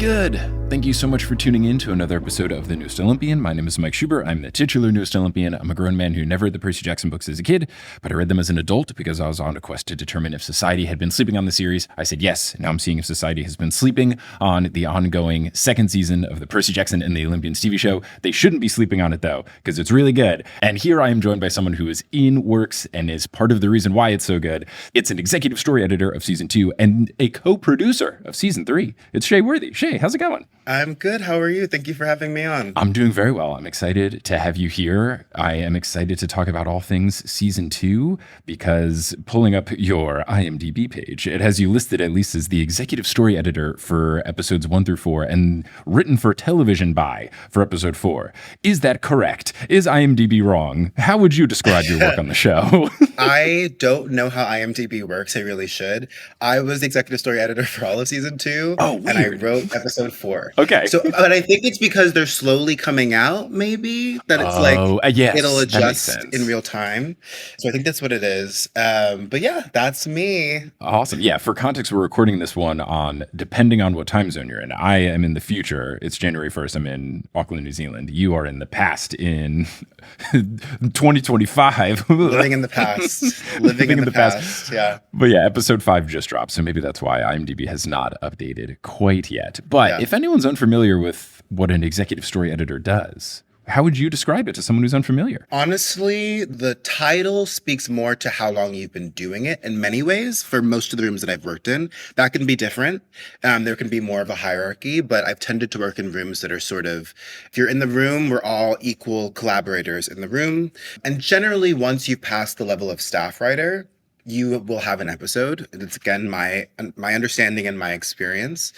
good? Thank you so much for tuning in to another episode of The Newest Olympian. My name is Mike Schubert. I'm the titular Newest Olympian. I'm a grown man who never read the Percy Jackson books as a kid, but I read them as an adult because I was on a quest to determine if society had been sleeping on the series. I said yes. Now I'm seeing if society has been sleeping on the ongoing second season of the Percy Jackson and the Olympians TV show. They shouldn't be sleeping on it, though, because it's really good. And here I am joined by someone who is in works and is part of the reason why it's so good. It's an executive story editor of season 2 and a co-producer of season 3. It's Shae Worthy. Shae, how's it going? I'm good. How are you? Thank you for having me on. I'm doing very well. I'm excited to have you here. I am excited to talk about all things season 2 because pulling up your IMDb page, it has you listed at least as the executive story editor for episodes 1 through 4 and written for television by for episode 4. Is that correct? Is IMDb wrong? How would you describe your work on the show? I don't know how IMDb works. I really should. I was the executive story editor for all of season 2. Oh, weird. And I wrote episode 4. Okay. So, but I think it's because they're slowly coming out, maybe, that it's yes, it'll adjust in real time. So I think that's what it is. But yeah, that's me. Awesome. Yeah, for context, we're recording this one on, depending on what time zone you're in. I am in the future. It's January 1st. I'm in Auckland, New Zealand. You are in the past in 2025. Living in the past. Living in the past. Yeah. But yeah, episode 5 just dropped, so maybe that's why IMDb has not updated quite yet. But if anyone's unfamiliar with what an executive story editor does, how would you describe it to someone who's unfamiliar? Honestly, the title speaks more to how long you've been doing it in many ways. For most of the rooms that I've worked in, that can be different. There can be more of a hierarchy, but I've tended to work in rooms that are sort of, if you're in the room, we're all equal collaborators in the room. And generally, once you've passed the level of staff writer, you will have an episode. It's, again, my understanding and my experience.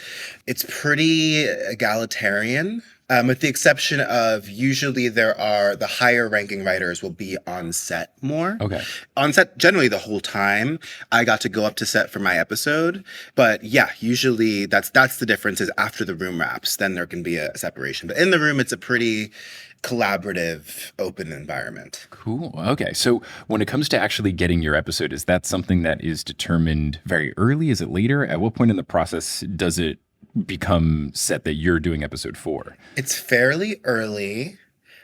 It's pretty egalitarian. With the exception of usually the higher ranking writers will be on set more. Okay. On set generally the whole time. I got to go up to set for my episode. But yeah, usually that's the difference is after the room wraps, then there can be a separation. But in the room, it's a pretty collaborative, open environment. Cool. Okay. So when it comes to actually getting your episode, is that something that is determined very early? Is it later? At what point in the process does it become set that you're doing episode 4? It's fairly early.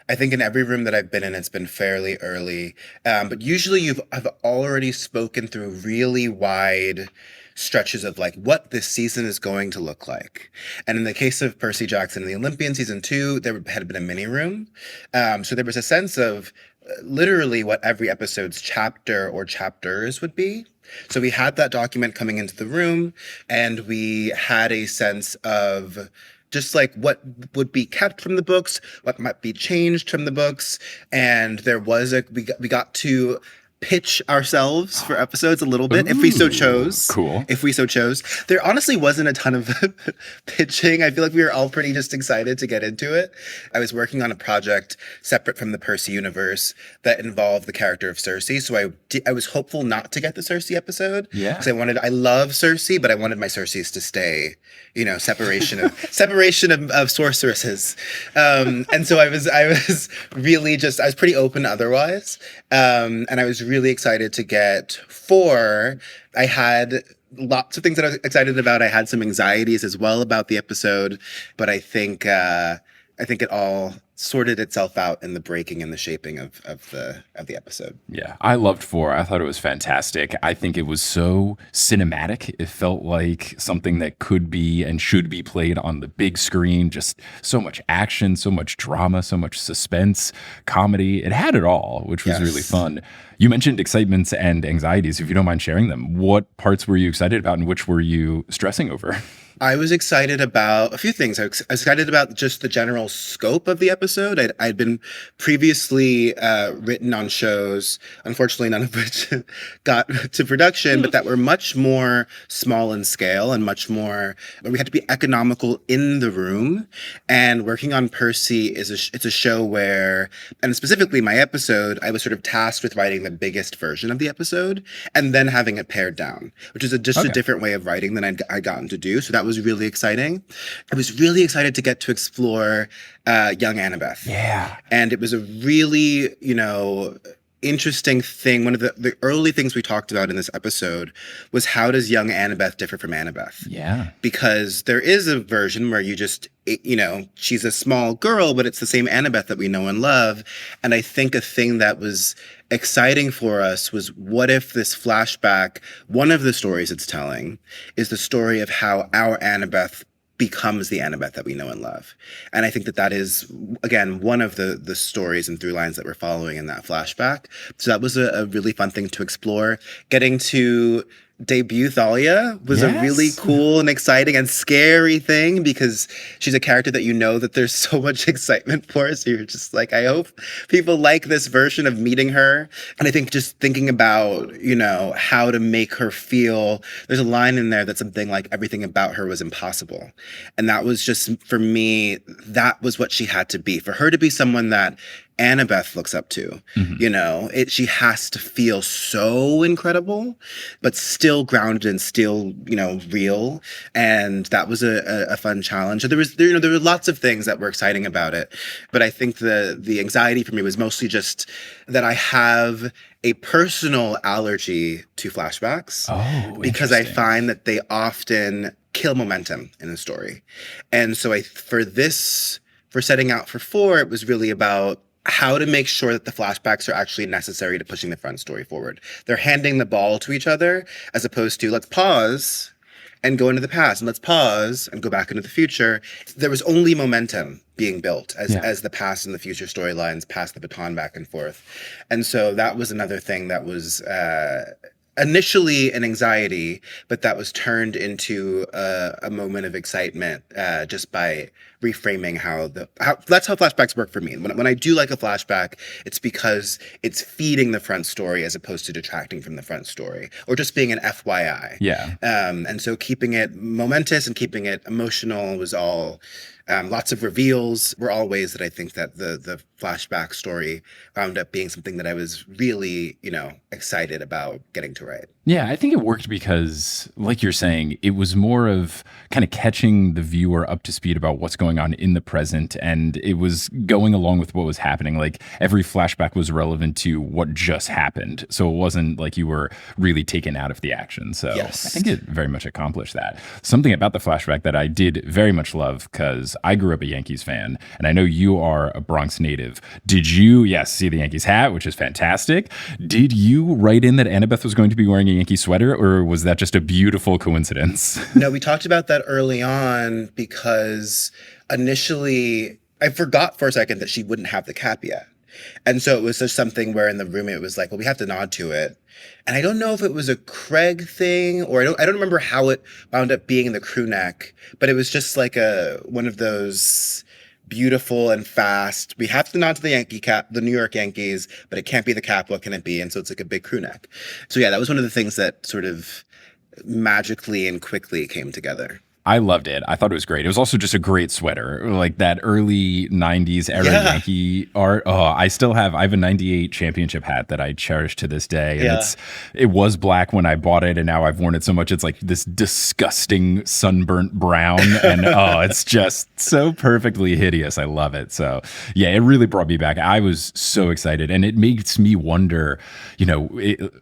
I think in every room that I've been in, it's been fairly early. But usually I've already spoken through really wide stretches of like what this season is going to look like. And in the case of Percy Jackson and the Olympians season 2, there had been a mini room. So there was a sense of literally what every episode's chapter or chapters would be. So we had that document coming into the room, and we had a sense of just like what would be kept from the books, what might be changed from the books. And there was we got to pitch ourselves for episodes a little bit. Ooh, if we so chose. Cool. If we so chose. There honestly wasn't a ton of pitching. I feel like we were all pretty just excited to get into it. I was working on a project separate from the Percy universe that involved the character of Cersei. So I was hopeful not to get the Cersei episode. Yeah. Because I love Cersei, but I wanted my Cerseis to stay, separation of sorceresses. And so I was really I was pretty open otherwise. And I was really excited to get 4. I had lots of things that I was excited about. I had some anxieties as well about the episode, but I think it all sorted itself out in the breaking and the shaping of the episode. Yeah, I loved 4. I thought it was fantastic. I think it was so cinematic. It felt like something that could be and should be played on the big screen. Just so much action, so much drama, so much suspense, comedy. It had it all, which was really fun. You mentioned excitements and anxieties. If you don't mind sharing them, what parts were you excited about and which were you stressing over? I was excited about a few things. I was excited about just the general scope of the episode. I'd been previously written on shows, unfortunately none of which got to production, but that were much more small in scale and much more, we had to be economical in the room. And working on Percy it's a show where, and specifically my episode, I was sort of tasked with writing the biggest version of the episode and then having it pared down, which is a different way of writing than I'd gotten to do. So that was really exciting. I was really excited to get to explore young Annabeth. Yeah. And it was a really, interesting thing, one of the early things we talked about in this episode was how does young Annabeth differ from Annabeth? Yeah. Because there is a version where you just, she's a small girl, but it's the same Annabeth that we know and love. And I think a thing that was exciting for us was, what if this flashback, one of the stories it's telling, is the story of how our Annabeth becomes the Annabeth that we know and love. And I think that is, again, one of the stories and through lines that we're following in that flashback. So that was a really fun thing to explore. Getting to debut Thalia was a really cool and exciting and scary thing, because she's a character that that there's so much excitement for. So you're just like, I hope people like this version of meeting her. And I think just thinking about, how to make her feel, there's a line in there that's something like, everything about her was impossible. And that was just, for me, that was what she had to be. For her to be someone that Annabeth looks up to, she has to feel so incredible, but still grounded and still, real. And that was a fun challenge. There were lots of things that were exciting about it, but I think the anxiety for me was mostly just that I have a personal allergy to flashbacks, because I find that they often kill momentum in a story. And so for setting out for 4, it was really about how to make sure that the flashbacks are actually necessary to pushing the front story forward. They're handing the ball to each other, as opposed to, let's pause and go into the past, and let's pause and go back into the future. There was only momentum being built as the past and the future storylines passed the baton back and forth. And so that was another thing that was initially an anxiety, but that was turned into a moment of excitement just by reframing how that's how flashbacks work for me. When I do like a flashback, it's because it's feeding the front story as opposed to detracting from the front story, or just being an FYI. Yeah. And so keeping it momentous and keeping it emotional was all. Lots of reveals were all ways that I think that the flashback story wound up being something that I was really, excited about getting to write. Yeah, I think it worked because, like you're saying, it was more of kind of catching the viewer up to speed about what's going on in the present, and it was going along with what was happening. Like, every flashback was relevant to what just happened, so it wasn't like you were really taken out of the action. So yes. I think it very much accomplished that. Something about the flashback that I did very much love, because I grew up a Yankees fan, and I know you are a Bronx native. Did you, see the Yankees hat, which is fantastic. Did you write in that Annabeth was going to be wearing a Yankee sweater, or was that just a beautiful coincidence? No, we talked about that early on, because initially I forgot for a second that she wouldn't have the cap yet. And so it was just something where in the room it was like, well, we have to nod to it. And I don't know if it was a Craig thing, or I don't remember how it wound up being in the crew neck, but it was just like one of those beautiful and fast, we have to nod to the Yankee cap, the New York Yankees, but it can't be the cap. What can it be? And so it's like a big crew neck. So yeah, that was one of the things that sort of magically and quickly came together. I loved it. I thought it was great. It was also just a great sweater, like that early 90s era Yankee art. Oh, I have a 98 championship hat that I cherish to this day. And it was black when I bought it, and now I've worn it so much. It's like this disgusting sunburnt brown. And it's just so perfectly hideous. I love it. So yeah, it really brought me back. I was so excited. And it makes me wonder,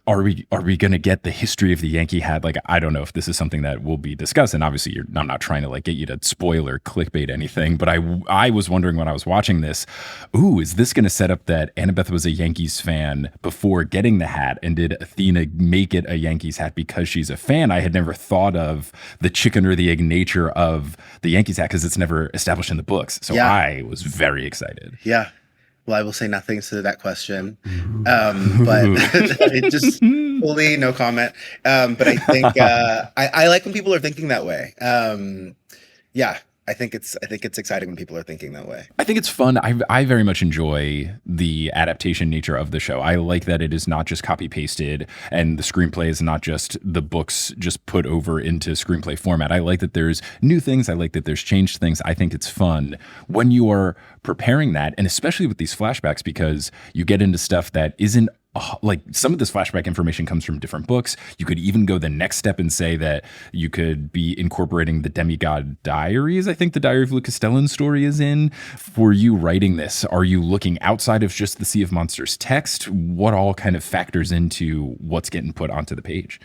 are we going to get the history of the Yankee hat? Like, I don't know if this is something that will be discussed. And obviously I'm not trying to like get you to spoil or clickbait anything, but I was wondering when I was watching this, is this going to set up that Annabeth was a Yankees fan before getting the hat, and did Athena make it a Yankees hat because she's a fan? I had never thought of the chicken or the egg nature of the Yankees hat, because it's never established in the books. So I was very excited. Yeah. Well, I will say nothing to that question, but it just fully no comment. But I think I like when people are thinking that way. I think it's exciting when people are thinking that way. I think it's fun. I very much enjoy the adaptation nature of the show. I like that it is not just copy pasted, and the screenplay is not just the books just put over into screenplay format. I like that there's new things. I like that there's changed things. I think it's fun when you are preparing that, and especially with these flashbacks, because you get into stuff that isn't like some of this flashback information comes from different books. You could even go the next step and say that you could be incorporating the Demigod Diaries. I think the Diary of Lucas Stellan's story is in. For you writing this, are you looking outside of just the Sea of Monsters text? What all kind of factors into what's getting put onto the page?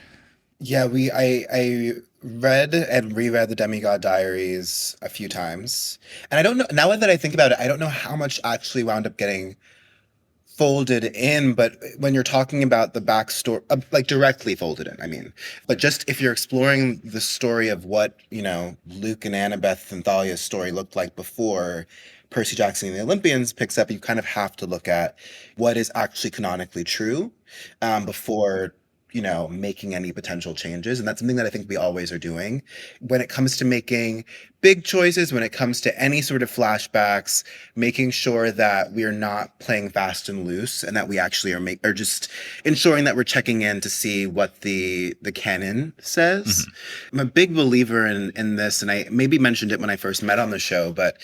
Yeah, I read and reread the Demigod Diaries a few times. And I don't know, now that I think about it, I don't know how much actually wound up getting folded in, but when you're talking about the backstory, like directly folded in, I mean, but just if you're exploring the story of what, Luke and Annabeth and Thalia's story looked like before Percy Jackson and the Olympians picks up, you kind of have to look at what is actually canonically true before making any potential changes. And that's something that I think we always are doing when it comes to making big choices, when it comes to any sort of flashbacks, making sure that we are not playing fast and loose and that we actually are just ensuring that we're checking in to see what the canon says. Mm-hmm. I'm a big believer in this, and I maybe mentioned it when I first met on the show, but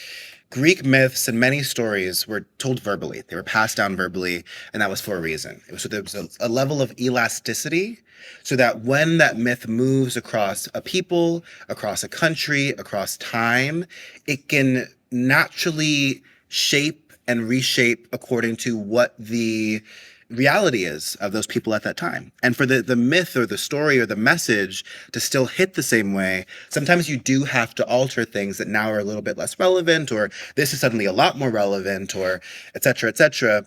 Greek myths and many stories were told verbally. They were passed down verbally, and that was for a reason. There was a level of elasticity so that when that myth moves across a people, across a country, across time, it can naturally shape and reshape according to what the reality is of those people at that time. And for the myth or the story or the message to still hit the same way, sometimes you do have to alter things that now are a little bit less relevant, or this is suddenly a lot more relevant, or et cetera, et cetera.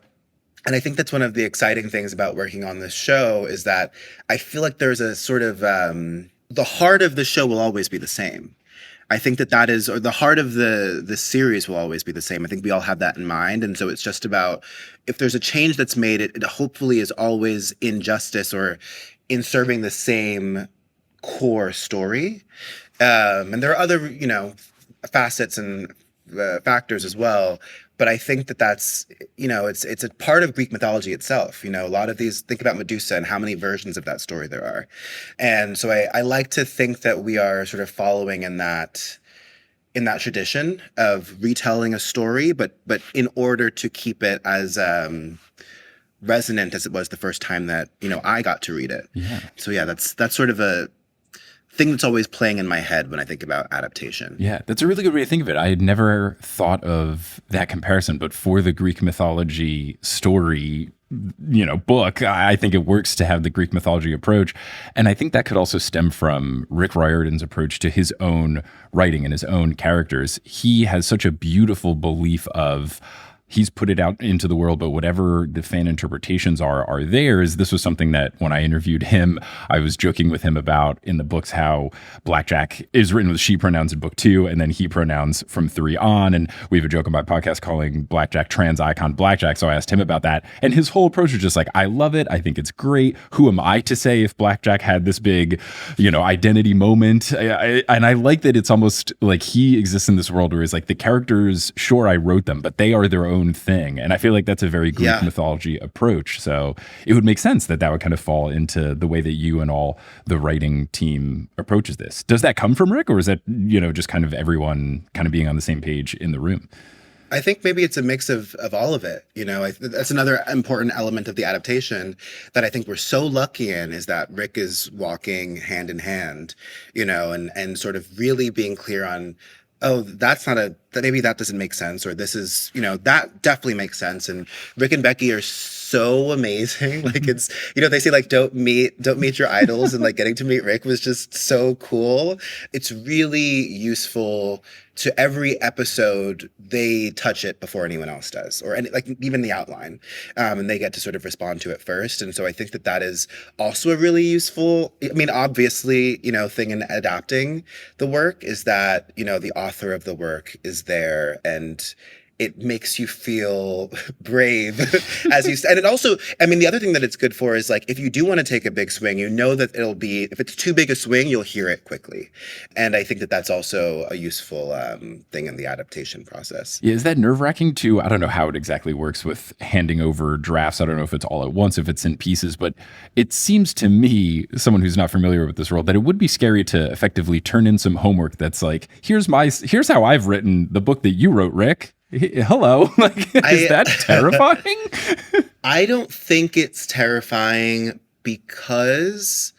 And I think that's one of the exciting things about working on this show is that I feel like there's a sort of, the heart of the show will always be the same. I think that is, or the heart of the series will always be the same. I think we all have that in mind. And so it's just about, if there's a change that's made, it hopefully is always in justice or in serving the same core story. And there are other, facets and factors as well. But I think that's, it's a part of Greek mythology itself. A lot of these, think about Medusa and how many versions of that story there are. And so I like to think that we are sort of following in that tradition of retelling a story, but in order to keep it as resonant as it was the first time that, I got to read it. Yeah. So yeah, that's sort of a thing that's always playing in my head when I think about adaptation. Yeah, that's a really good way to think of it. I had never thought of that comparison, but for the Greek mythology story, book, I think it works to have the Greek mythology approach. And I think that could also stem from Rick Riordan's approach to his own writing and his own characters. He has such a beautiful belief of, he's put it out into the world, but whatever the fan interpretations are theirs. This was something that when I interviewed him, I was joking with him about in the books how Blackjack is written with she pronouns in book 2 and then he pronouns from 3 on. And we have a joke on my podcast calling Blackjack trans icon Blackjack. So I asked him about that. And his whole approach was just like, I love it. I think it's great. Who am I to say if Blackjack had this big, identity moment? And I like that it's almost like he exists in this world where it's like the characters, sure, I wrote them, but they are their own thing. And I feel like that's a very Greek mythology approach. So it would make sense that would kind of fall into the way that you and all the writing team approaches this. Does that come from Rick, or is that, just kind of everyone kind of being on the same page in the room? I think maybe it's a mix of all of it. That's another important element of the adaptation that I think we're so lucky in, is that Rick is walking hand in hand, and sort of really being clear on, oh, maybe that doesn't make sense, or this is, that definitely makes sense. And Rick and Becky are so amazing. Like, it's, they say like, don't meet your idols, and like getting to meet Rick was just so cool. It's really useful to every episode. They touch it before anyone else does, or like even the outline, and they get to sort of respond to it first. And so I think that is also a really useful, obviously, thing in adapting the work is that, the author of the work is there, and it makes you feel brave, as you said. And it also, the other thing that it's good for is, like, if you do want to take a big swing, that it'll be, if it's too big a swing, you'll hear it quickly. And I think that that's also a useful thing in the adaptation process. Yeah, is that nerve-wracking too? I don't know how it exactly works with handing over drafts. I don't know if it's all at once, if it's in pieces, but it seems to me, someone who's not familiar with this world, that it would be scary to effectively turn in some homework that's like, here's how I've written the book that you wrote, Rick. Hello. Like, is that terrifying? I don't think it's terrifying because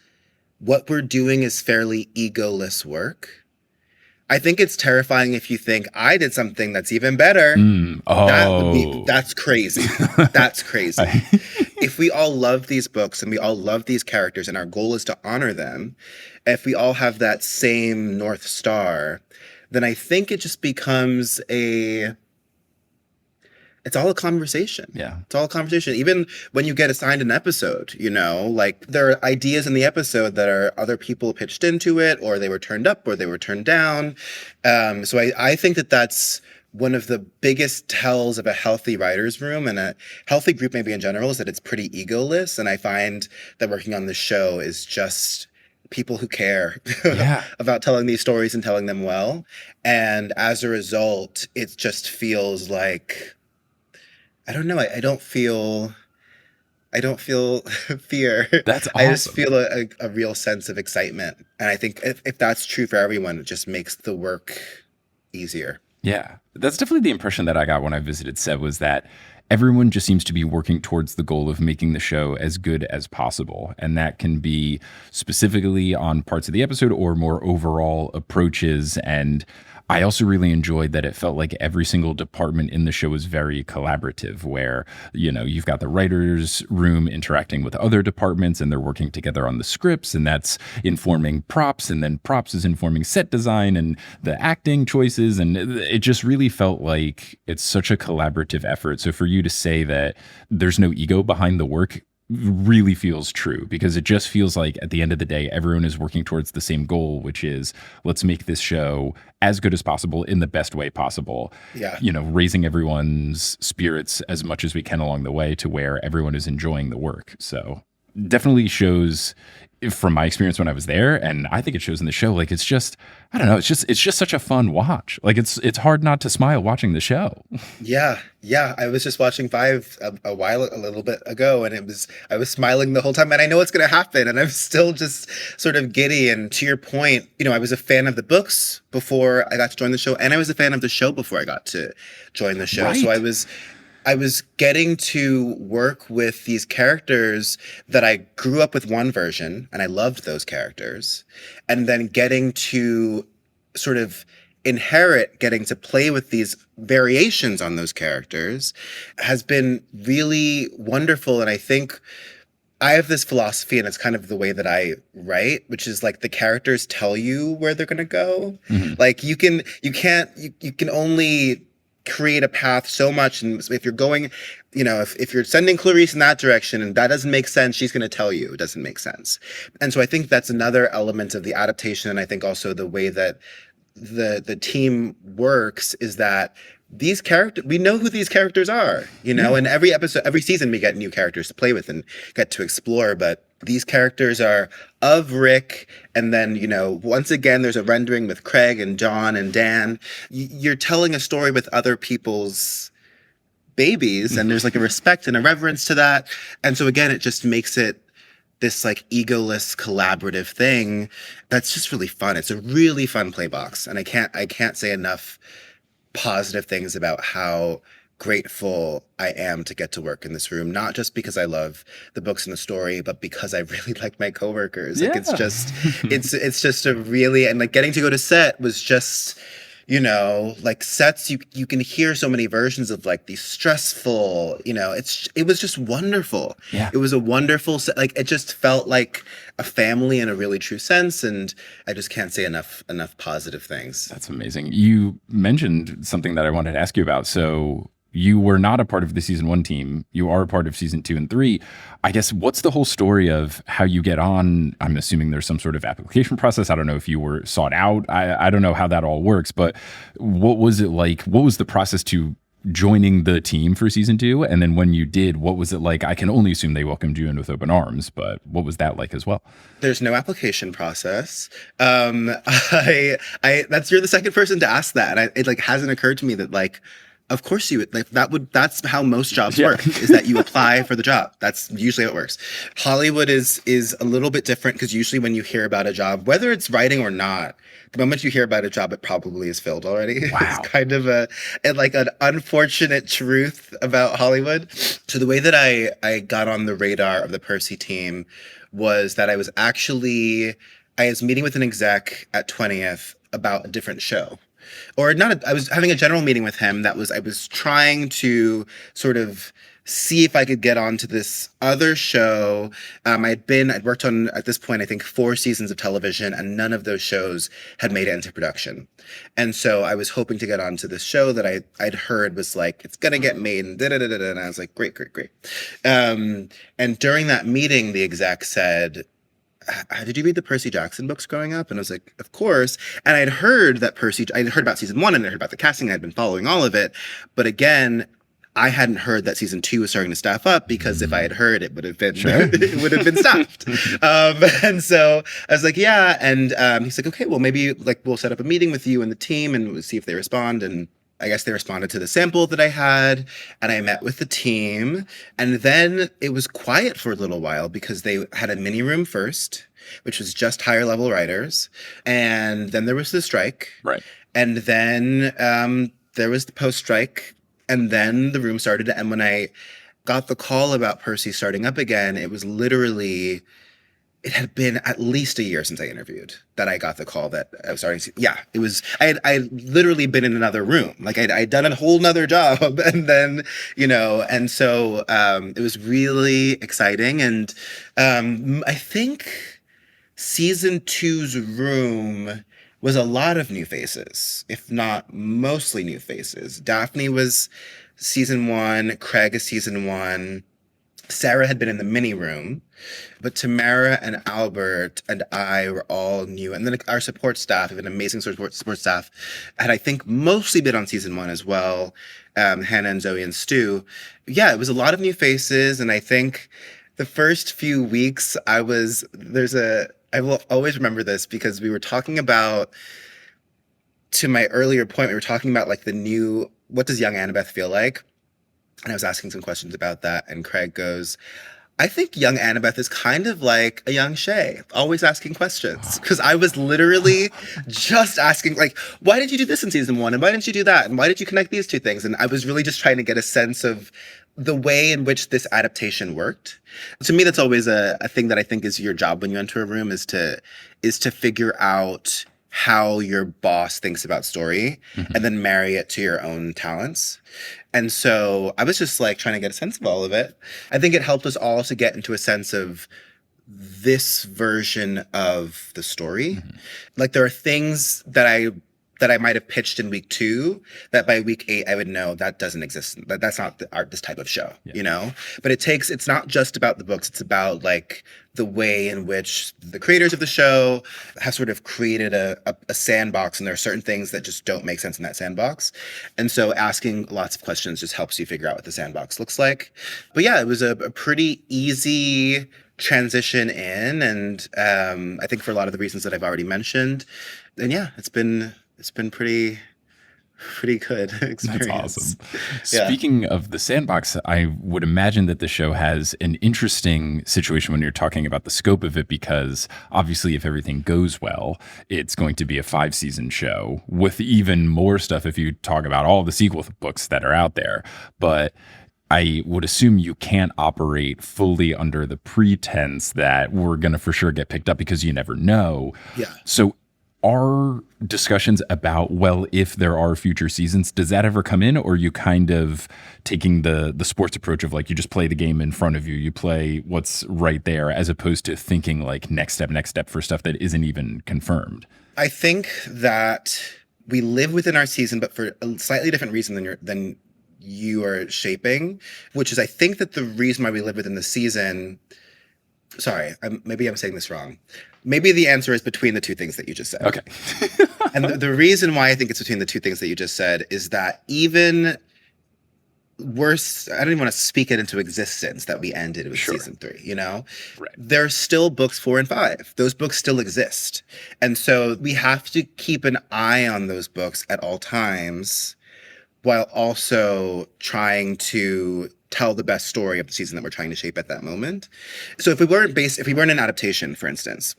what we're doing is fairly egoless work. I think it's terrifying if you think I did something that's even better. Oh. That's crazy. That's crazy. I- If we all love these books and we all love these characters and our goal is to honor them, if we all have that same North Star, then I think it just becomes it's all a conversation. yeah. It's all a conversation. Even when you get assigned an episode, like there are ideas in the episode that are other people pitched into it, or they were turned up, or they were turned down. So I think that that's one of the biggest tells of a healthy writer's room and a healthy group, maybe in general, is that it's pretty egoless. And I find that working on the show is just people who care Yeah. about telling these stories and telling them well. And as a result, it just feels like I don't know. I don't feel fear. That's I just awesome. feel a real sense of excitement. And I think if that's true for everyone, it just makes the work easier. Yeah, that's definitely the impression that I got when I visited set was that everyone just seems to be working towards the goal of making the show as good as possible. And that can be specifically on parts of the episode or more overall approaches. And I also really enjoyed that it felt like every single department in the show was very collaborative, where, you've got the writers' room interacting with other departments and they're working together on the scripts, and that's informing props, and then props is informing set design and the acting choices. And it just really felt like it's such a collaborative effort. So for you to say that there's no ego behind the work really feels true, because it just feels like at the end of the day everyone is working towards the same goal, which is let's make this show as good as possible in the best way possible, Yeah. raising everyone's spirits as much as we can along the way to where everyone is enjoying the work. So definitely shows from my experience when I was there, and I think it shows in the show. Like, it's just, I don't know, it's just such a fun watch. Like, it's hard not to smile watching the show. Yeah. Yeah. I was just watching Five a little bit ago, and I was smiling the whole time, and I know what's going to happen. And I'm still just sort of giddy. And to your point, I was a fan of the books before I got to join the show, and I was a fan of the show before I got to join the show. So Right. I was getting to work with these characters that I grew up with one version, and I loved those characters. And then getting to sort of inherit getting to play with these variations on those characters has been really wonderful. And I think I have this philosophy, and it's kind of the way that I write, which is like the characters tell you where they're going to go. Mhm. Like you can only create a path so much. And if you're going, if you're sending Clarice in that direction and that doesn't make sense, she's going to tell you it doesn't make sense. And so I think that's another element of the adaptation. And I think also the way that the team works is that these characters, we know who these characters are, Yeah. and every episode, every season we get new characters to play with and get to explore. But these characters are of Rick. And then, once again, there's a rendering with Craig and John and Dan. You're telling a story with other people's babies, and there's like a respect and a reverence to that. And so again, it just makes it this like egoless collaborative thing that's just really fun. It's a really fun play box, and I can't say enough positive things about how grateful I am to get to work in this room, not just because I love the books and the story, but because I really like my coworkers. Like Yeah. it's just a really, and like getting to go to set was just, like sets, you can hear so many versions of like these stressful, it was just wonderful. Yeah. It was a wonderful set. Like it just felt like a family in a really true sense. And I just can't say enough positive things. That's amazing. You mentioned something that I wanted to ask you about. So you were not a part of the season 1 team. You are a part of season 2 and 3. I guess, what's the whole story of how you get on? I'm assuming there's some sort of application process. I don't know if you were sought out. I don't know how that all works, but what was it like? What was the process to joining the team for season 2? And then when you did, what was it like? I can only assume they welcomed you in with open arms, but what was that like as well? There's no application process. I that's you're the second person to ask that, and it like hasn't occurred to me that like Of course you would. Like that's how most jobs Yeah. work, is that you apply for the job. That's usually how it works. Hollywood is a little bit different because usually when you hear about a job, whether it's writing or not, the moment you hear about a job, it probably is filled already. It's Wow. kind of like an unfortunate truth about Hollywood. So the way that I got on the radar of the Percy team was that I was meeting with an exec at 20th about a different show, or not. I was having a general meeting with him. I was trying to sort of see if I could get onto this other show. I'd worked on, at this point, I think 4 seasons of television, and none of those shows had made it into production. And so I was hoping to get onto this show that I'd heard was like, it's gonna get made, and da da da da. And I was like, great, great, great. And during that meeting, the exec said, did you read the Percy Jackson books growing up? And I was like, of course. And I'd heard about season 1, and I heard about the casting. I'd been following all of it. But again, I hadn't heard that season 2 was starting to staff up, because if I had heard, it would have been, Sure. it would have been staffed. And so I was like, yeah. And he's like, okay, well, maybe like we'll set up a meeting with you and the team and we'll see if they respond. And I guess they responded to the sample that I had, and I met with the team. And then it was quiet for a little while because they had a mini room first, which was just higher level writers. And then there was the strike. Right. And then there was the post strike. And then the room started. And when I got the call about Percy starting up again, it was literally, it had been at least a year since I interviewed that I got the call that I was starting to. Yeah, it was. I literally been in another room. Like I'd done a whole nother job, and then and so it was really exciting. And I think season 2's room was a lot of new faces, if not mostly new faces. Daphne was season 1. Craig is season 1. Sarah had been in the mini room, but Tamara and Albert and I were all new. And then our support staff, we have an amazing support staff, had, I think, mostly been on season 1 as well. Hannah and Zoe and Stu. Yeah, it was a lot of new faces. And I think the first few weeks I will always remember this, because we were talking about, to my earlier point, we were talking about like what does young Annabeth feel like? And I was asking some questions about that, and Craig goes, I think young Annabeth is kind of like a young Shae, always asking questions. Because I was literally just asking, like, why did you do this in season 1? And why didn't you do that? And why did you connect these two things? And I was really just trying to get a sense of the way in which this adaptation worked. To me, that's always a thing that I think is your job when you enter a room, is to figure out how your boss thinks about story, and then marry it to your own talents. And so I was just like trying to get a sense of all of it. I think it helped us all to get into a sense of this version of the story. Like there are things that I might have pitched in week 2 that by week 8 I would know that doesn't exist. That's not this type of show, But it's not just about the books. It's about like the way in which the creators of the show have sort of created a sandbox, and there are certain things that just don't make sense in that sandbox. And so asking lots of questions just helps you figure out what the sandbox looks like. But yeah, it was a pretty easy transition in, and I think for a lot of the reasons that I've already mentioned. And yeah, it's been pretty good experience. That's awesome. Yeah. Speaking of the sandbox, I would imagine that the show has an interesting situation when you're talking about the scope of it, because obviously if everything goes well, it's going to be a 5-season show with even more stuff if you talk about all the sequel books that are out there. But I would assume you can't operate fully under the pretense that we're going to for sure get picked up, because you never know. Yeah. So are discussions about, well, if there are future seasons, does that ever come in? Or are you kind of taking the sports approach of like, you just play the game in front of you, you play what's right there, as opposed to thinking like next step for stuff that isn't even confirmed? I think that we live within our season, but for a slightly different reason than you are shaping, which is, I think that the reason why we live within the season, sorry, maybe I'm saying this wrong. Maybe the answer is between the two things that you just said. Okay. And the reason why I think it's between the two things that you just said is that even worse, I don't even want to speak it into existence that we ended with season 3, Right. There's still books 4 and 5. Those books still exist. And so we have to keep an eye on those books at all times, while also trying to tell the best story of the season that we're trying to shape at that moment. So if we weren't an adaptation, for instance,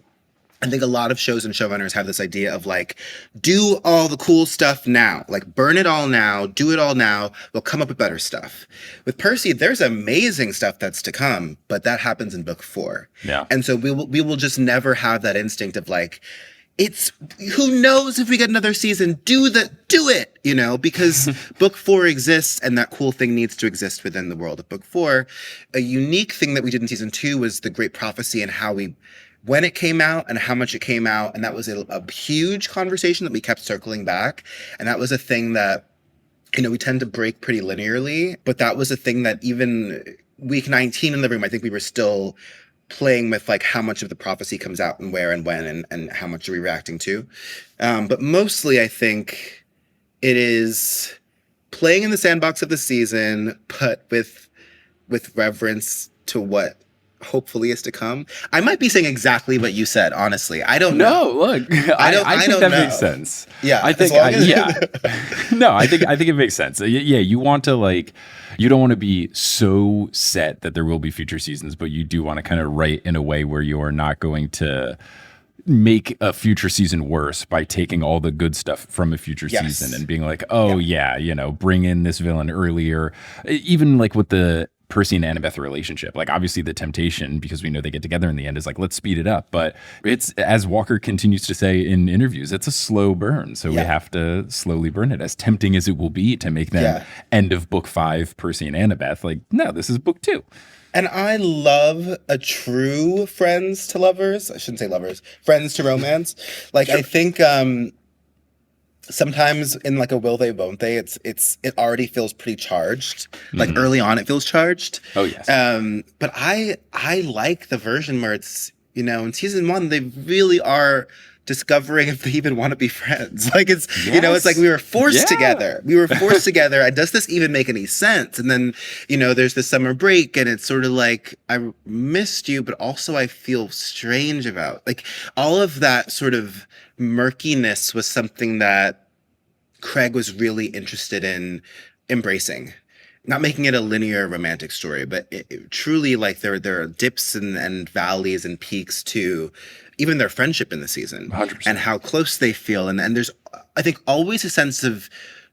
I think a lot of shows and showrunners have this idea of like, do all the cool stuff now, like burn it all now, do it all now, we'll come up with better stuff. With Percy, there's amazing stuff that's to come, but that happens in book 4. Yeah. And so we will just never have that instinct of like, it's who knows if we get another season, do it, you know, because book 4 exists and that cool thing needs to exist within the world of book 4. A unique thing that we did in season 2 was the Great Prophecy and when it came out and how much it came out. And that was a huge conversation that we kept circling back. And that was a thing that, you know, we tend to break pretty linearly, but that was a thing that even week 19 in the room, I think we were still playing with like how much of the prophecy comes out and where and when and how much are we reacting to. But mostly I think it is playing in the sandbox of the season, but with reverence to what hopefully is to come. I might be saying exactly what you said, honestly. I don't know. No, look, I think that makes sense. Yeah. I think, No, I think it makes sense. Yeah, you want to like, you don't want to be so set that there will be future seasons, but you do want to kind of write in a way where you are not going to make a future season worse by taking all the good stuff from a future season and being like, you know, bring in this villain earlier. Even like with the Percy and Annabeth relationship, like obviously the temptation, because we know they get together in the end, is like, let's speed it up. But it's, as Walker continues to say in interviews, it's a slow burn. So we have to slowly burn it, as tempting as it will be to make them end of book 5 Percy and Annabeth. Like, no, this is book 2. And I love a true friends to lovers. I shouldn't say lovers, friends to romance. Like, I think sometimes in like a will they won't they, it already feels pretty charged. Like early on it feels charged. Oh yes. But I like the version where it's, you know, in season 1 they really are discovering if they even want to be friends. Like it's, you know, it's like we were forced together. We were forced together. And does this even make any sense? And then, you know, there's the summer break and it's sort of like, I missed you, but also I feel strange about, like, all of that sort of murkiness was something that Craig was really interested in embracing. Not making it a linear romantic story, but it truly, like, there are dips and valleys and peaks to even their friendship in the season 100%. And how close they feel. And there's, I think, always a sense of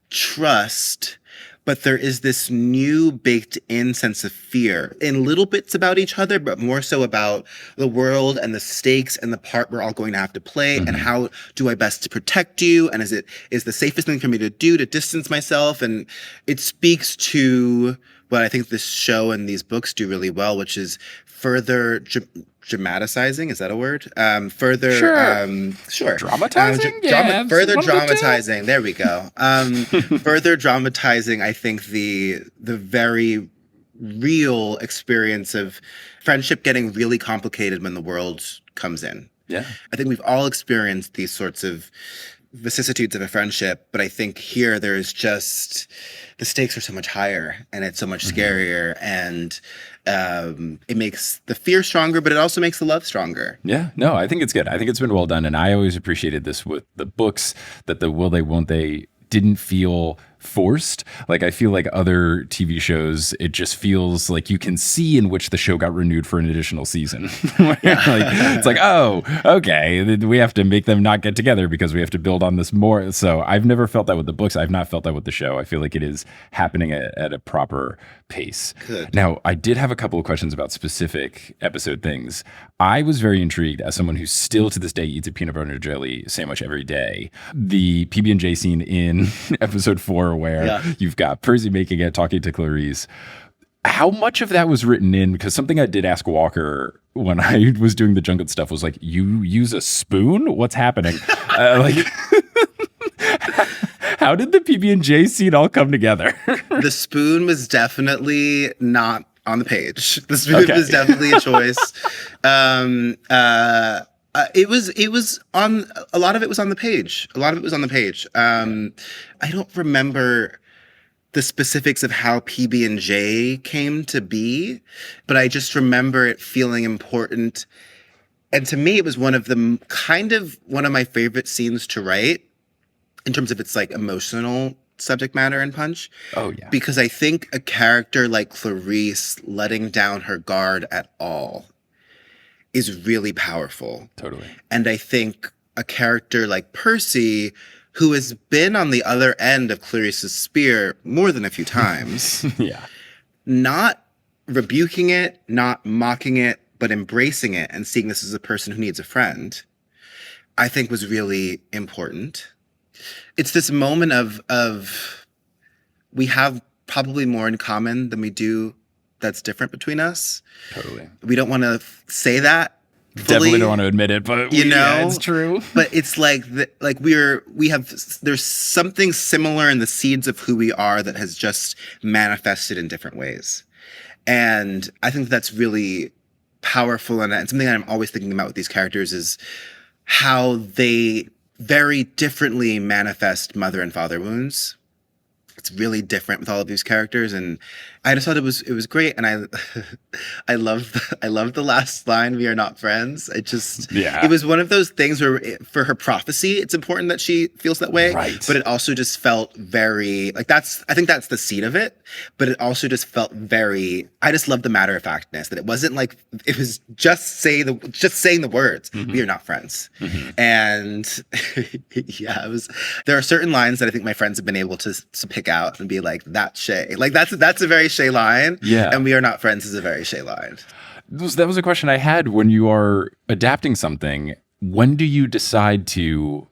trust, but there is this new baked in sense of fear in little bits about each other, but more so about the world and the stakes and the part we're all going to have to play. And how do I best to protect you? And is the safest thing for me to do to distance myself? And it speaks to what I think this show and these books do really well, which is further dramatizing. Is that a word? Sure. Dramatizing? Further dramatizing. There we go. Further dramatizing, I think, the very real experience of friendship getting really complicated when the world comes in. Yeah. I think we've all experienced these sorts of vicissitudes of a friendship, but I think here there's just, the stakes are so much higher and it's so much scarier, and it makes the fear stronger, but it also makes the love stronger. Yeah, no, I think it's good. I think it's been well done. And I always appreciated this with the books, that the will they, won't they didn't feel forced. Like, I feel like other TV shows, it just feels like you can see in which the show got renewed for an additional season. Like, it's like, oh, okay, we have to make them not get together because we have to build on this more. So I've never felt that with the books. I've not felt that with the show. I feel like it is happening at a proper pace. Good. Now, I did have a couple of questions about specific episode things. I was very intrigued, as someone who still to this day eats a peanut butter and jelly sandwich every day, the PB&J scene in episode 4 where you've got Percy making it, talking to Clarice. How much of that was written in? Because something I did ask Walker when I was doing the junket stuff was like, you use a spoon? What's happening? How did the PB&J scene all come together? The spoon was definitely not on the page. The spoon was definitely a choice. It was on, a lot of it was on the page. I don't remember the specifics of how PB&J came to be, but I just remember it feeling important. And to me, it was one of my favorite scenes to write in terms of its like emotional subject matter in Punch. Oh, yeah. Because I think a character like Clarice letting down her guard at all is really powerful. Totally. And I think a character like Percy, who has been on the other end of Clarice's spear more than a few times, Yeah. not rebuking it, not mocking it, but embracing it and seeing this as a person who needs a friend, I think was really important. It's this moment of we have probably more in common than we do that's different between us. Totally. We don't want to say that fully, Definitely don't want to admit it, but yeah, it's true. But it's like there's something similar in the seeds of who we are that has just manifested in different ways. And I think that's really powerful, and something that I'm always thinking about with these characters is how they very differently manifest mother and father wounds. It's really different with all of these characters, and I just thought it was great. And I love the last line, "We are not friends." It was one of those things where for her prophecy, it's important that she feels that way. Right. But it also just felt very like I think that's the seed of it. But it also just felt very. I just love the matter of factness that it wasn't like it was just saying the words. Mm-hmm. We are not friends. Mm-hmm. And yeah, it was. There are certain lines that I think my friends have been able to pick out and be like, "That's Shae." Like that's a very Shae line. Yeah. And "We are not friends" is a very Shae line. That was a question I had when you are adapting something. When do you decide to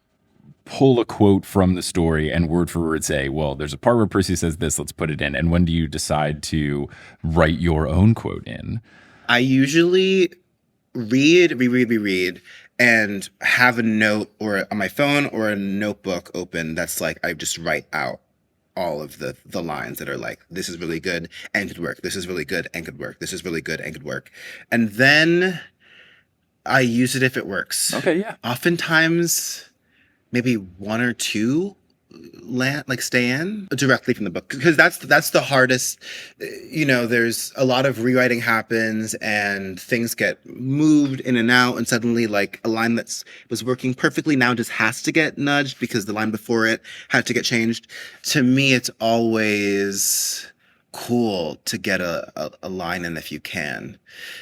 pull a quote from the story and word for word say, well, there's a part where Percy says this, let's put it in? And when do you decide to write your own quote in? I usually reread, and have a note or on my phone or a notebook open that's like I just write out all of the lines that are like, this is really good and could work. This is really good and could work. This is really good and could work. And then I use it if it works. Okay, yeah. Oftentimes, maybe one or two stay in directly from the book, because that's the hardest. There's a lot of rewriting happens and things get moved in and out, and suddenly like a line that was working perfectly now just has to get nudged because the line before it had to get changed. To me, it's always cool to get a line in if you can.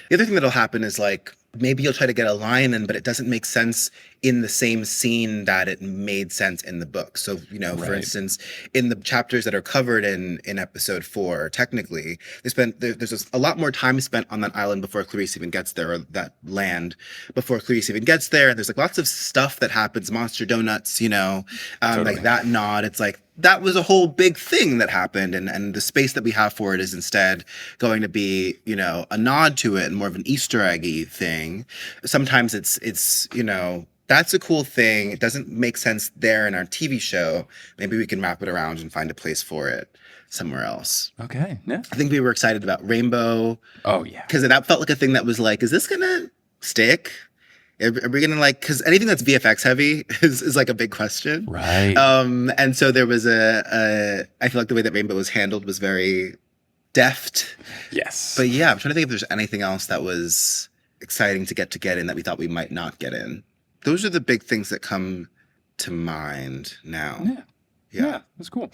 The other thing that'll happen is like maybe you'll try to get a line in, but it doesn't make sense in the same scene that it made sense in the book. So, Right. For instance, in the chapters that are covered in episode 4, technically, there's a lot more time spent on that island before Clarice even gets there, or that land before Clarice even gets there. And there's like lots of stuff that happens, monster donuts, Totally. like that nod. It's like, that was a whole big thing that happened, and the space that we have for it is instead going to be, a nod to it and more of an Easter eggy thing. Sometimes it's that's a cool thing. It doesn't make sense there in our TV show. Maybe we can wrap it around and find a place for it somewhere else. Okay, yeah. I think we were excited about Rainbow. Oh, yeah. Because that felt like a thing that was like, is this gonna stick? Are we gonna because anything that's VFX heavy is like a big question. Right. And so there was I feel like the way that Rainbow was handled was very deft. Yes. But yeah, I'm trying to think if there's anything else that was exciting to get in that we thought we might not get in. Those are the big things that come to mind now. Yeah, that's cool.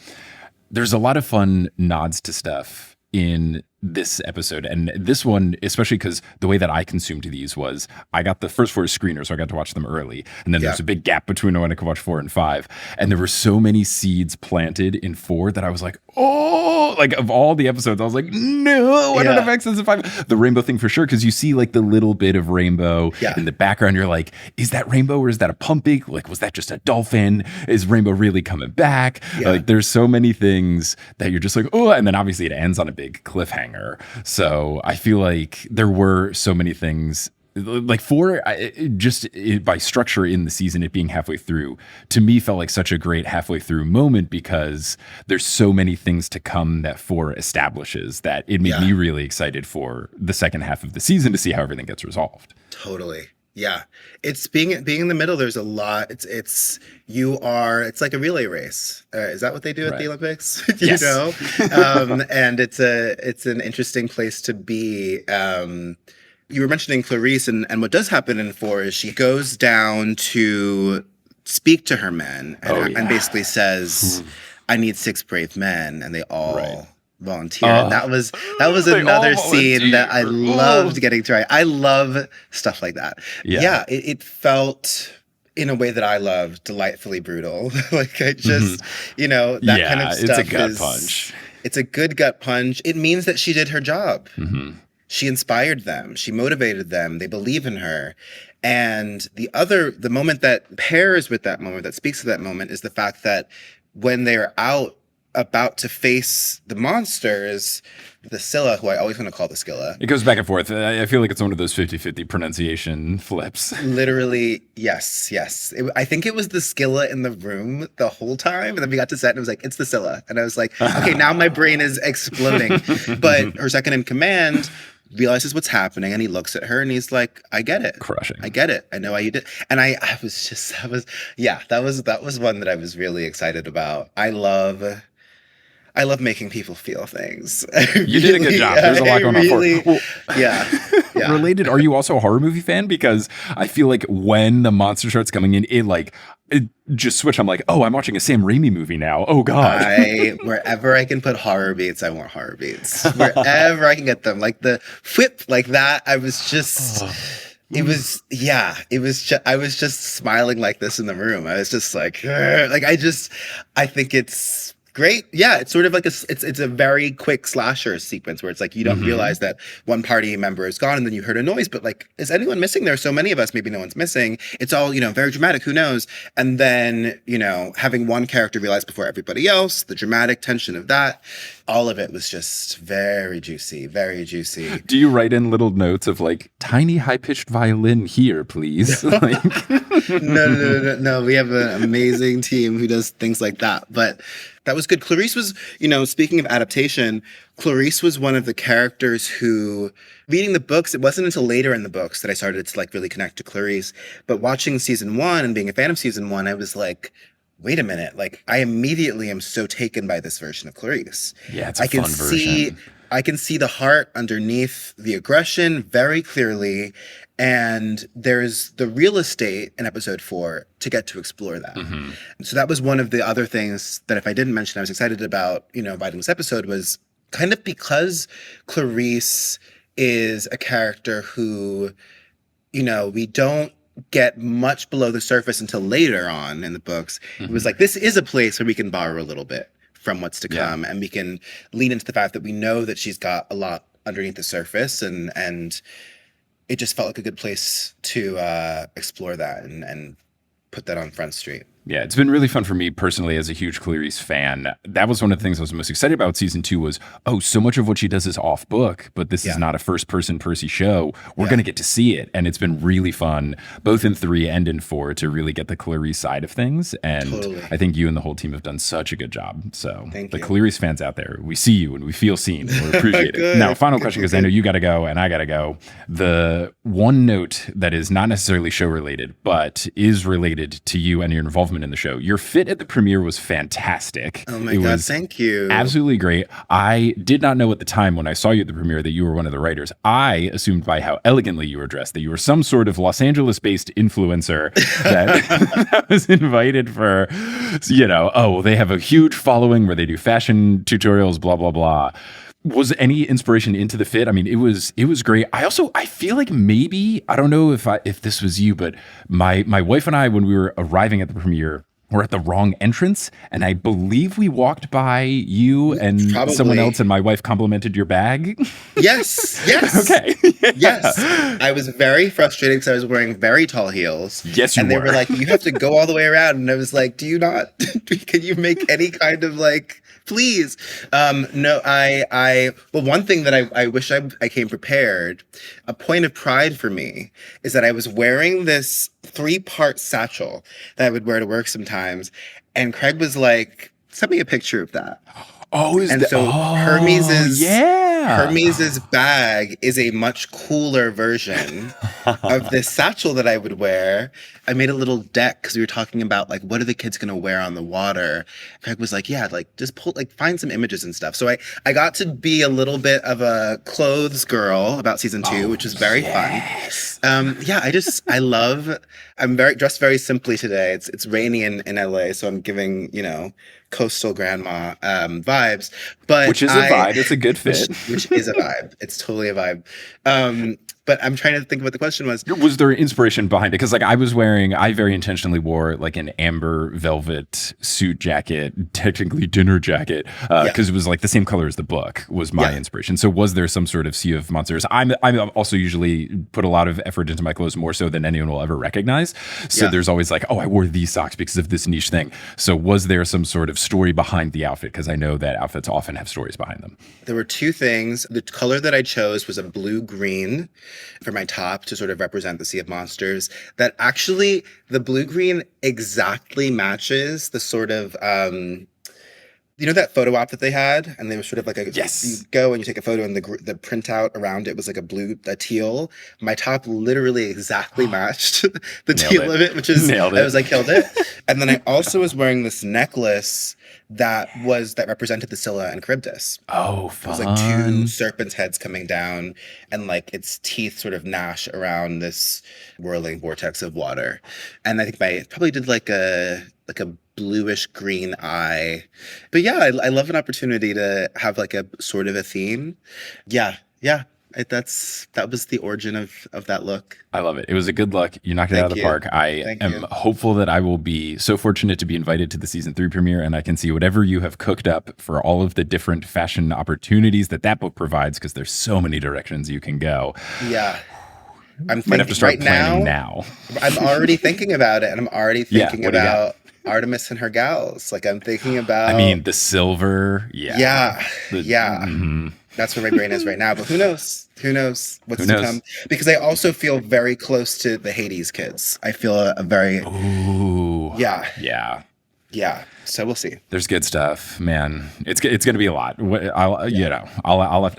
There's a lot of fun nods to stuff in this episode, and this one especially because the way that I consumed these was I got the first 4 screeners, so I got to watch them early, and then there's a big gap between when I could watch 4 and 5, and there were so many seeds planted in 4 that I was like, oh, like of all the episodes I was like, no, I don't have access to 5. The rainbow thing for sure, because you see like the little bit of rainbow in the background. You're like, is that rainbow or is that a pumping? Like, was that just a dolphin? Is rainbow really coming back? Like, there's so many things that you're just like, oh, and then obviously it ends on a big cliffhanger. So I feel like there were so many things like 4, by structure in the season, it being halfway through, to me felt like such a great halfway through moment because there's so many things to come that 4 establishes that it made me really excited for the second half of the season to see how everything gets resolved. Totally. Yeah. It's being in the middle. There's a lot. It's like a relay race. Is that what they do at the Olympics? Yes. And it's an interesting place to be. You were mentioning Clarice, and what does happen in 4 is she goes down to speak to her men and basically says, I need 6 brave men, and they Right. all volunteer. And that was They all another scene that I volunteer. Oh. loved getting to write. I love stuff like that. Yeah. Yeah, it felt in a way that I love delightfully brutal. Like I Hmm. just, that kind of Yeah, it's a stuff gut is punch. it's a good gut punch. It means that she did her job. Hmm. She inspired them. She motivated them. They believe in her. And the moment that pairs with that moment, that speaks to that moment, is the fact that when they're out about to face the monsters, the Scylla, who I always want to call the Scylla, It goes back and forth. I feel like it's one of those 50-50 pronunciation flips. literally, yes, yes. I think it was the Scylla in the room the whole time. And then we got to set and it was like, it's the Scylla. And I was like, okay, now my brain is exploding. But her second in command realizes what's happening and he looks at her and he's like, I get it. Crushing. I get it. I know why you did. And I was just, that was one that I was really excited about. I love making people feel things. You did a good job. There's a lot going on for it. Well, yeah. Yeah. related, are you also a horror movie fan? Because I feel like when the monster starts coming in, it just switch. I'm like, oh, I'm watching a Sam Raimi movie now. Oh God. Wherever I can put horror beats, I want horror beats. Wherever I can get them, like the whip, like that. I was just. It was, yeah, I was just smiling like this in the room. I was just like, I think it's great. Yeah, it's sort of like it's a very quick slasher sequence where it's like you don't realize that one party member is gone and then you heard a noise, but like, is anyone missing? There are so many of us, maybe no one's missing. It's all, very dramatic, who knows? And then, having one character realize before everybody else, the dramatic tension of that, all of it was just very juicy, very juicy. Do you write in little notes of like tiny high pitched violin here, please? Like, No. We have an amazing team who does things like that. But that was good. Clarice was, speaking of adaptation, Clarice was one of the characters who, reading the books, it wasn't until later in the books that I started to like really connect to Clarice. But watching season 1 and being a fan of season 1, I was like, wait a minute. Like, I immediately am so taken by this version of Clarice. yeah, it's a fun version. I can see the heart underneath the aggression very clearly. And there's the real estate in episode 4 to get to explore that. So that was one of the other things that if I didn't mention, I was excited about, inviting this episode was kind of because Clarice is a character who, we don't get much below the surface until later on in the books. It was like, this is a place where we can borrow a little bit from what's to come. And we can lean into the fact that we know that she's got a lot underneath the surface and it just felt like a good place to explore that and put that on Front Street. Yeah, it's been really fun for me personally as a huge Clarice fan. That was one of the things I was most excited about season 2 was, so much of what she does is off book, but this is not a first person Percy show. We're going to get to see it. And it's been really fun, both in 3 and in 4, to really get the Clarice side of things. And I think you and the whole team have done such a good job. So Thank the you. Clarice fans out there, we see you and we feel seen and we appreciate it. Now, final question, because I know you got to go and I got to go. The one note that is not necessarily show related, but is related to you and your involvement in the show. Your fit at the premiere was fantastic. Oh my God, thank you. Absolutely great. I did not know at the time when I saw you at the premiere that you were one of the writers. I assumed by how elegantly you were dressed that you were some sort of Los Angeles-based influencer that was invited for, they have a huge following where they do fashion tutorials, blah, blah, blah. Was any inspiration into the fit? I mean, it was great. I feel like maybe, I don't know if this was you, but my wife and I, when we were arriving at the premiere, were at the wrong entrance, and I believe we walked by you and someone else, and my wife complimented your bag. Yes. Okay. Yes. I was very frustrated because I was wearing very tall heels. Yes, you were. And they were like, you have to go all the way around. And I was like, do you not? Can you make any kind of like, please? No, well, one thing that I wish I came prepared, a point of pride for me, is that I was wearing this 3-part satchel that I would wear to work sometimes. And Craig was like, send me a picture of that. Hermes's bag is a much cooler version of this satchel that I would wear. I made a little deck because we were talking about like, what are the kids going to wear on the water? Craig was like, yeah, like just find some images and stuff. So I got to be a little bit of a clothes girl about season 2, which was very fun. I'm dressed very simply today. It's rainy in LA, so I'm giving, coastal grandma vibes. But Which is a vibe. It's a good fit. which is a vibe. It's totally a vibe. But I'm trying to think what the question was. Was there inspiration behind it? Because like I very intentionally wore like an amber velvet suit jacket, technically dinner jacket, because it was like the same color as the book was my inspiration. So was there some sort of Sea of Monsters? I'm also usually put a lot of effort into my clothes, more so than anyone will ever recognize. So there's always like, oh, I wore these socks because of this niche thing. So was there some sort of story behind the outfit? Because I know that outfits often have stories behind them. There were two things. The color that I chose was a blue-green for my top to sort of represent the Sea of Monsters. That actually, the blue-green exactly matches the sort of, you know that photo op that they had? And they were sort of like you go and you take a photo and the printout around it was like a teal. My top literally exactly matched the teal of it, which is, I was like, killed it. And then I also was wearing this necklace that represented the Scylla and Charybdis. Oh, fun. It was like two serpents' heads coming down and like its teeth sort of gnash around this whirling vortex of water. And I think I probably did like a bluish green eye. But yeah, I love an opportunity to have like a sort of a theme. Yeah. That was the origin of that look. I love it. It was a good look. You knocked it out of the park. I am hopeful that I will be so fortunate to be invited to the season 3 premiere, and I can see whatever you have cooked up for all of the different fashion opportunities that book provides, because there's so many directions you can go. Yeah. Might have to start planning now. I'm already thinking about it, and I'm already thinking about Artemis and her gals. Like I'm thinking about. I mean, the silver. Yeah. Mm-hmm. That's where my brain is right now. But who knows? Who knows what's to come? Because I also feel very close to the Hades kids. I feel a very. Ooh. Yeah. So we'll see. There's good stuff, man. It's going to be a lot.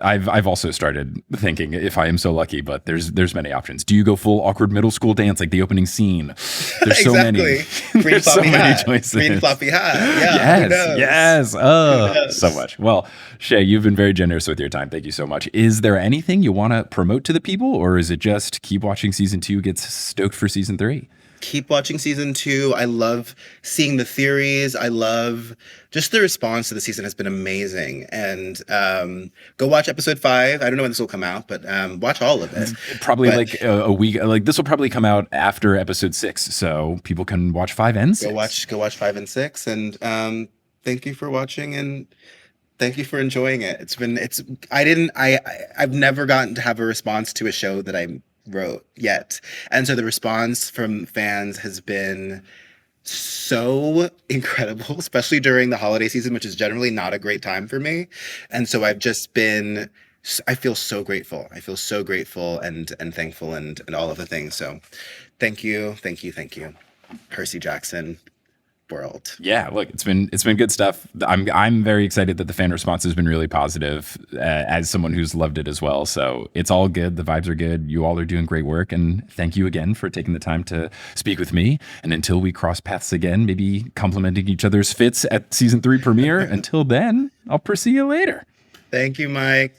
I've also started thinking, if I am so lucky, but there's many options. Do you go full awkward middle school dance like the opening scene? There's so many. There's so many choices. Green floppy hat. Yeah. Yes. Oh, so much. Well, Shae, you've been very generous with your time. Thank you so much. Is there anything you want to promote to the people, or is it just keep watching season 2, get stoked for season 3? Keep watching season 2. I love seeing the theories. I love just the response to the season has been amazing. And go watch episode 5. I don't know when this will come out, but watch all of it. Probably like a week. Like this will probably come out after episode 6, so people can watch 5 and 6. Go watch 5 and 6. And thank you for watching, and thank you for enjoying it. I've never gotten to have a response to a show that I wrote yet, and so the response from fans has been so incredible, especially during the holiday season, which is generally not a great time for me. And so I feel so grateful. And thankful and all of the things. So thank you, Percy Jackson world. Yeah, look, it's been good stuff. I'm very excited that the fan response has been really positive, as someone who's loved it as well. So it's all good. The vibes are good. You all are doing great work, and thank you again for taking the time to speak with me. And until we cross paths again, maybe complimenting each other's fits at season 3 premiere. Until then, I'll see you later. Thank you, Mike.